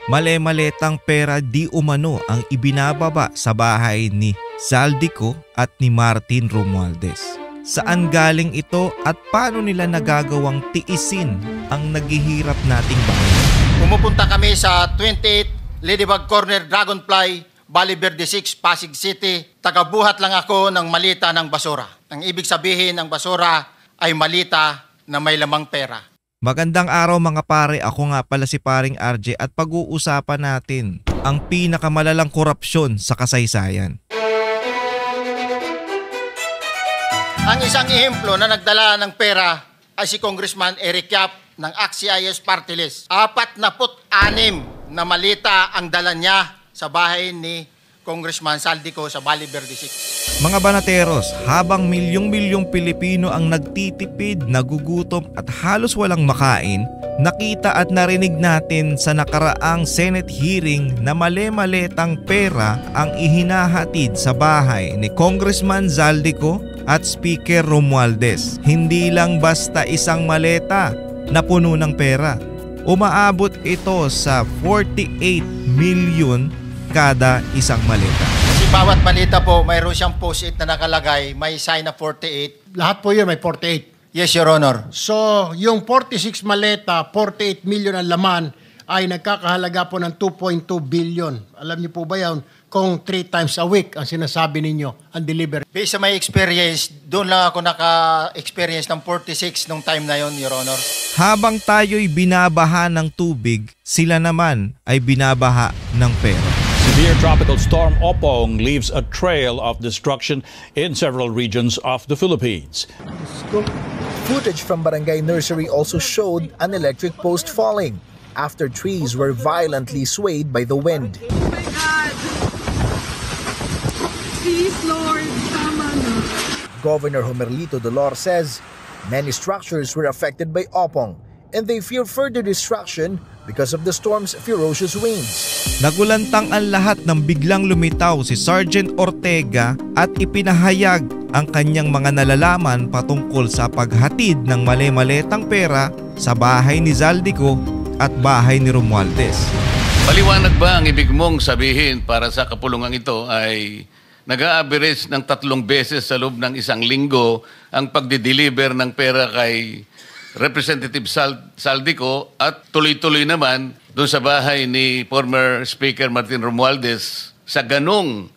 Male-maletang pera di umano ang ibinababa sa bahay ni Zaldico at ni Martin Romualdez. Saan galing ito at paano nila nagagawang tiisin ang naghihirap nating bayan? Pumupunta kami sa 28 Ladybug Corner, Dragonfly, Valle Verde 6, Pasig City. Tagabuhat lang ako ng malita ng basura. Ang ibig sabihin ng basura ay malita na may lamang pera. Magandang araw mga pare, ako nga pala si paring RJ at pag-uusapan natin ang pinakamalalang korupsyon sa kasaysayan. Ang isang ehemplo na nagdala ng pera ay si Congressman Eric Yap ng AXIS Party List. 46 na malita ang dala niya sa bahay ni Congressman Zaldico sa Valle Verde 6. Mga banateros, habang milyong-milyong Pilipino ang nagtitipid, nagugutom at halos walang makain, nakita at narinig natin sa nakaraang Senate hearing na male-maletang pera ang ihinahatid sa bahay ni Congressman Zaldico at Speaker Romualdez. Hindi lang basta isang maleta na puno ng pera. Umaabot ito sa 48 million kada isang maleta. Kasi bawat malita po, mayroon siyang post-it na nakalagay, may sign na 48. Lahat po yun may 48. Yes, Your Honor. So, yung 46 maleta, 48 million ang laman ay nagkakahalaga po ng 2.2 billion. Alam niyo po ba yan? Kung 3 times a week ang sinasabi ninyo, ang delivery. Based sa my experience, doon lang ako naka-experience ng 46 nung time na yon, Your Honor. Habang tayo'y binabaha ng tubig, sila naman ay binabaha ng pera. Severe tropical storm Opong leaves a trail of destruction in several regions of the Philippines. Footage from Barangay Nursery also showed an electric post falling after trees were violently swayed by the wind. Oh my God! Please, Lord, tama na. Governor Homerlito Dolor says many structures were affected by Opong and they fear further destruction because of the storm's ferocious winds. Nagulantang ang lahat nang biglang lumitaw si Sergeant Ortega at ipinahayag ang kanyang mga nalalaman patungkol sa paghatid ng male-maletang pera sa bahay ni Zaldico at bahay ni Romualdez. Paliwanag ba ang ibig mong sabihin para sa kapulungan ito ay nag-a-average ng 3 beses sa loob ng isang linggo ang pagdi-deliver ng pera kay Representative Zaldico at tuloy-tuloy naman doon sa bahay ni former Speaker Martin Romualdez sa ganong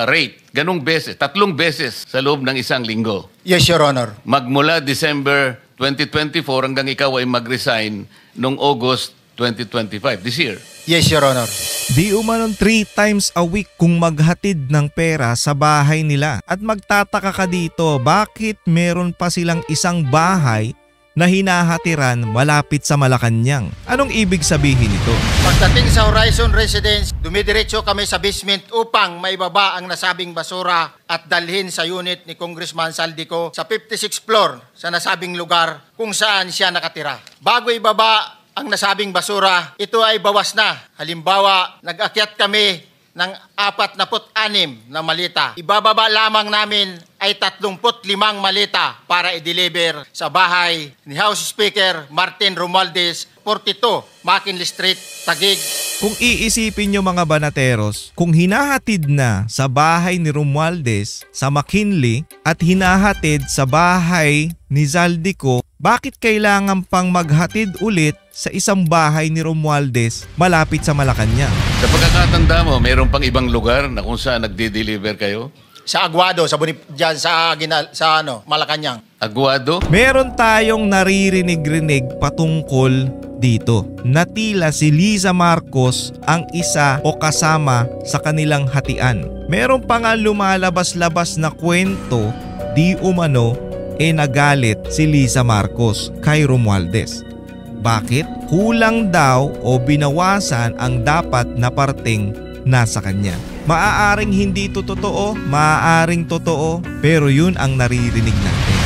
rate, ganong beses, 3 beses sa loob ng isang linggo. Yes, Your Honor. Magmula December 2024 hanggang ikaw ay mag-resign noong August 2025, this year. Yes, Your Honor. Di umanon 3 times a week kung maghatid ng pera sa bahay nila. At magtataka ka dito, bakit meron pa silang isang bahay na hinahatiran malapit sa Malacanang? Anong ibig sabihin nito? Pagdating sa Horizon Residence, dumidiretso kami sa basement upang maibaba ang nasabing basura at dalhin sa unit ni Congressman Zaldico sa 56th floor sa nasabing lugar kung saan siya nakatira. Bago ibaba ang nasabing basura, ito ay bawas na. Halimbawa, nag-akyat kami ng 46 na malita. Ibababa lamang namin ay 35 malita para i-deliver sa bahay ni House Speaker Martin Romualdez, 42 McKinley Street, Taguig. Kung iisipin nyo mga banateros, kung hinahatid na sa bahay ni Romualdez sa McKinley at hinahatid sa bahay ni Zaldico, bakit kailangan pang maghatid ulit sa isang bahay ni Romualdez malapit sa Malacanang? Sa pagkakatanda mo, mayroon pang ibang lugar na kung saan nagdi-deliver kayo? Sa Aguado, dyan sa Malacanang. Aguado? Meron tayong naririnig-rinig patungkol dito na tila si Liza Marcos ang isa o kasama sa kanilang hatian. Meron pa nga lumalabas-labas na kwento di umano nagalit si Liza Marcos kay Romualdez. Bakit? Kulang daw o binawasan ang dapat na parteng nasa kanya. Maaaring hindi ito totoo, maaaring totoo, pero yun ang naririnig natin.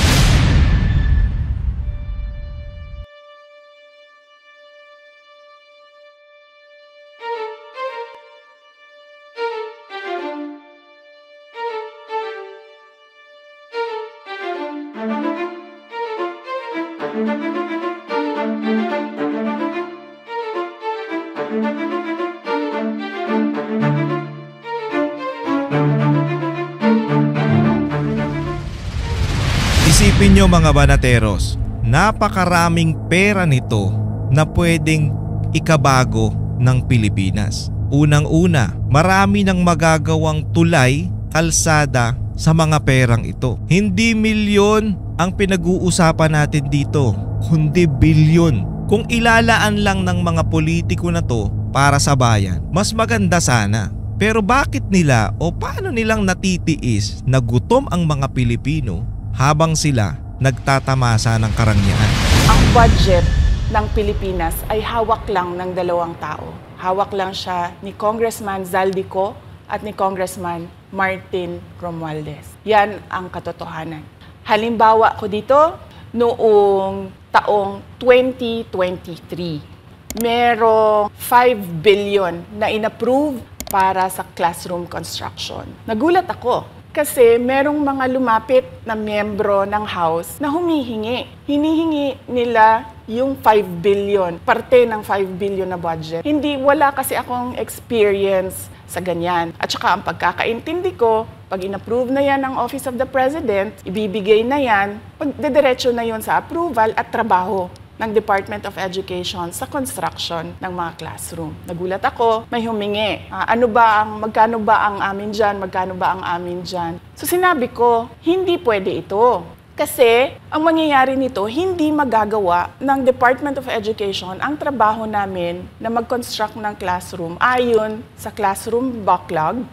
Isipin nyo mga banateros, napakaraming pera nito na pwedeng ikabago ng Pilipinas. Unang-una, marami nang magagawang tulay, kalsada sa mga perang ito. Hindi milyon ang pinag-uusapan natin dito, kundi bilyon. Kung ilalaan lang ng mga politiko na to para sa bayan, mas maganda sana. Pero bakit nila o paano nilang natitiis na gutom ang mga Pilipino habang sila nagtatamasa ng karangyaan? Ang budget ng Pilipinas ay hawak lang ng dalawang tao. Hawak lang siya ni Congressman Zaldico at ni Congressman Martin Romualdez. Yan ang katotohanan. Halimbawa ko dito, noong taong 2023, merong 5 billion na inapprove para sa classroom construction. Nagulat ako kasi merong mga lumapit na miyembro ng House na humihingi. Hinihingi nila yung 5 billion, parte ng 5 billion na budget. Wala kasi akong experience sa ganyan. At saka ang pagkakaintindi ko, pag inapprove na yan ng Office of the President, ibibigay na yan, pagdediretso na yun sa approval at trabaho ng Department of Education sa construction ng mga classroom. Nagulat ako, may humingi. Magkano ba ang amin dyan? Magkano ba ang amin dyan? So sinabi ko, hindi pwede ito. Kasi ang mangyayari nito, hindi magagawa ng Department of Education ang trabaho namin na mag-construct ng classroom ayon sa classroom backlog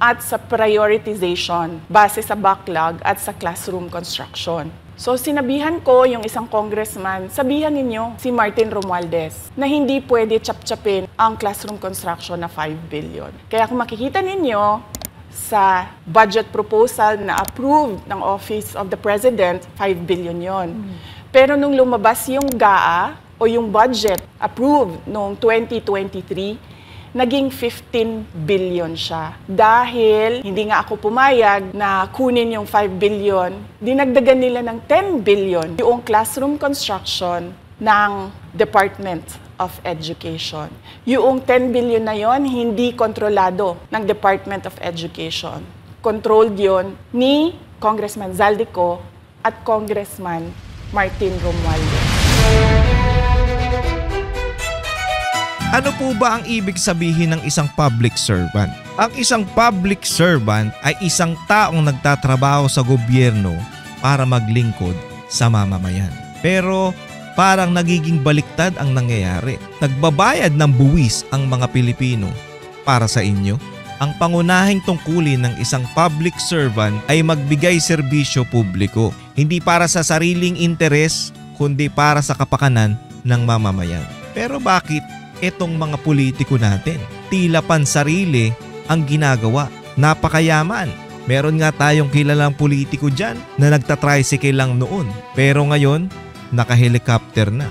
at sa prioritization base sa backlog at sa classroom construction. So sinabihan ko yung isang congressman, sabihan ninyo si Martin Romualdez na hindi pwede chap-chapin ang classroom construction na 5 billion. Kaya kung makikita ninyo sa budget proposal na approved ng Office of the President, 5 billion yon. Pero nung lumabas yung GAA o yung budget approved noong 2023, naging 15 billion siya. Dahil hindi nga ako pumayag na kunin yung 5 billion, dinagdagan nila ng 10 billion yung classroom construction ng Department of Education. Yung 10 billion na yon hindi kontrolado ng Department of Education. Controlled yon ni Congressman Zaldico at Congressman Martin Romualdez. Ano po ba ang ibig sabihin ng isang public servant? Ang isang public servant ay isang taong nagtatrabaho sa gobyerno para maglingkod sa mamamayan. Pero parang nagiging baliktad ang nangyayari. Nagbabayad ng buwis ang mga Pilipino para sa inyo. Ang pangunahing tungkulin ng isang public servant ay magbigay serbisyo publiko. Hindi para sa sariling interes, kundi para sa kapakanan ng mamamayan. Pero bakit itong mga politiko natin tila pansarili ang ginagawa? Napakayaman. Meron nga tayong kilalang politiko dyan na nagtatricycle lang noon. Pero ngayon, naka-helicopter na.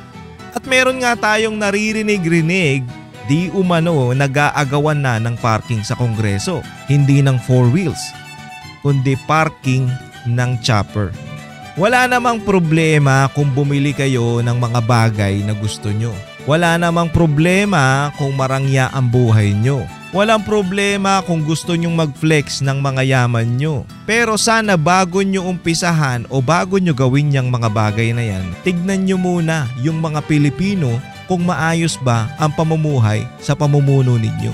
At meron nga tayong naririnig-rinig, di umano nag-aagawan na ng parking sa Kongreso. Hindi ng 4 wheels, kundi parking ng chopper. Wala namang problema kung bumili kayo ng mga bagay na gusto nyo. Wala namang problema kung marangya ang buhay nyo. Walang problema kung gusto nyong mag-flex ng mga yaman nyo. Pero sana bago nyo umpisahan o bago nyo gawin yung mga bagay na yan, tignan nyo muna yung mga Pilipino kung maayos ba ang pamumuhay sa pamumuno ninyo.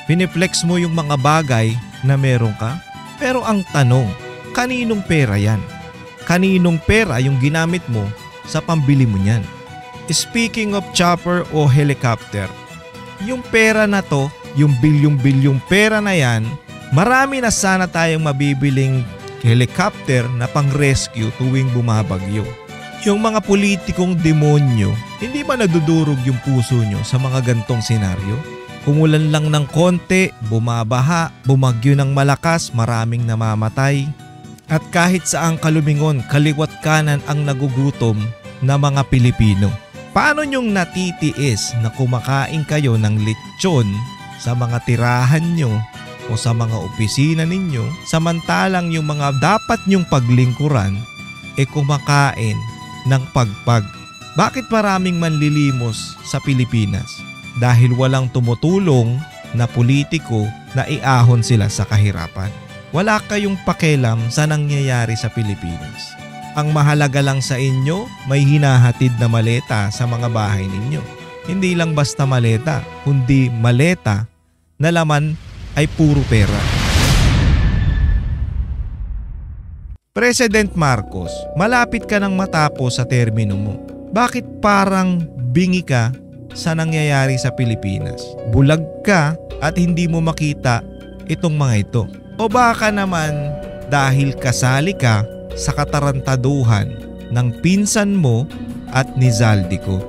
Piniflex mo yung mga bagay na meron ka. Pero ang tanong, kaninong pera yan? Kaninong pera yung ginamit mo sa pambili mo niyan? Speaking of chopper o helicopter, yung pera na to, yung bilyong-bilyong pera na yan, marami na sana tayong mabibiling helicopter na pang-rescue tuwing bumabagyo. Yung mga politikong demonyo, hindi ba nadudurog yung puso nyo sa mga gantong senaryo? Kumulan lang ng konti, bumabaha, bumagyo ng malakas, maraming namamatay. At kahit saang kalumingon, kaliwat kanan ang nagugutom na mga Pilipino. Paano nyong natitiis na kumakain kayo ng lechon sa mga tirahan nyo o sa mga opisina ninyo, samantalang yung mga dapat nyong paglingkuran kumakain ng pagpag? Bakit maraming manlilimos sa Pilipinas? Dahil walang tumutulong na politiko na iahon sila sa kahirapan. Wala kayong pakialam sa nangyayari sa Pilipinas. Ang mahalaga lang sa inyo, may hinahatid na maleta sa mga bahay ninyo. Hindi lang basta maleta, kundi maleta na laman ay puro pera. President Marcos, malapit ka nang matapos sa termino mo. Bakit parang bingi ka sa nangyayari sa Pilipinas? Bulag ka at hindi mo makita itong mga ito. O baka naman dahil kasali ka sa katarantaduhan ng pinsan mo at ni Zaldico.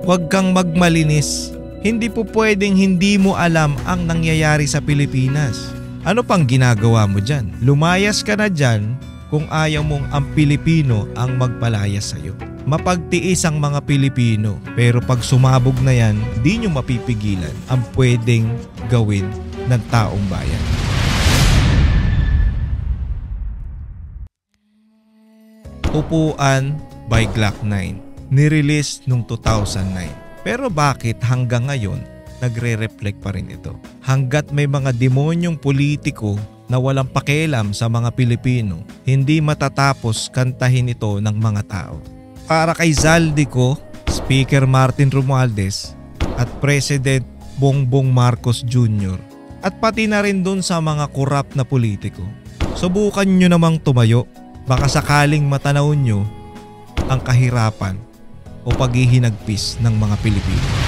Huwag kang magmalinis. Hindi po pwedeng hindi mo alam ang nangyayari sa Pilipinas. Ano pang ginagawa mo dyan? Lumayas ka na dyan kung ayaw mong ang Pilipino ang magpalayas sa'yo. Mapagtiis ang mga Pilipino, pero pag sumabog na yan, di nyo mapipigilan ang pwedeng gawin ng taong bayan. Upuan by Glock 9, nirelease noong 2009. Pero bakit hanggang ngayon nagre-reflect pa rin ito? Hanggat may mga demonyong politiko na walang pakialam sa mga Pilipino, hindi matatapos kantahin ito ng mga tao. Para kay Zaldico, Speaker Martin Romualdez at President Bongbong Marcos Jr. at pati na rin dun sa mga korap na politiko, subukan nyo namang tumayo. Baka sakaling matanaw nyo ang kahirapan o paghihinagpis ng mga Pilipino.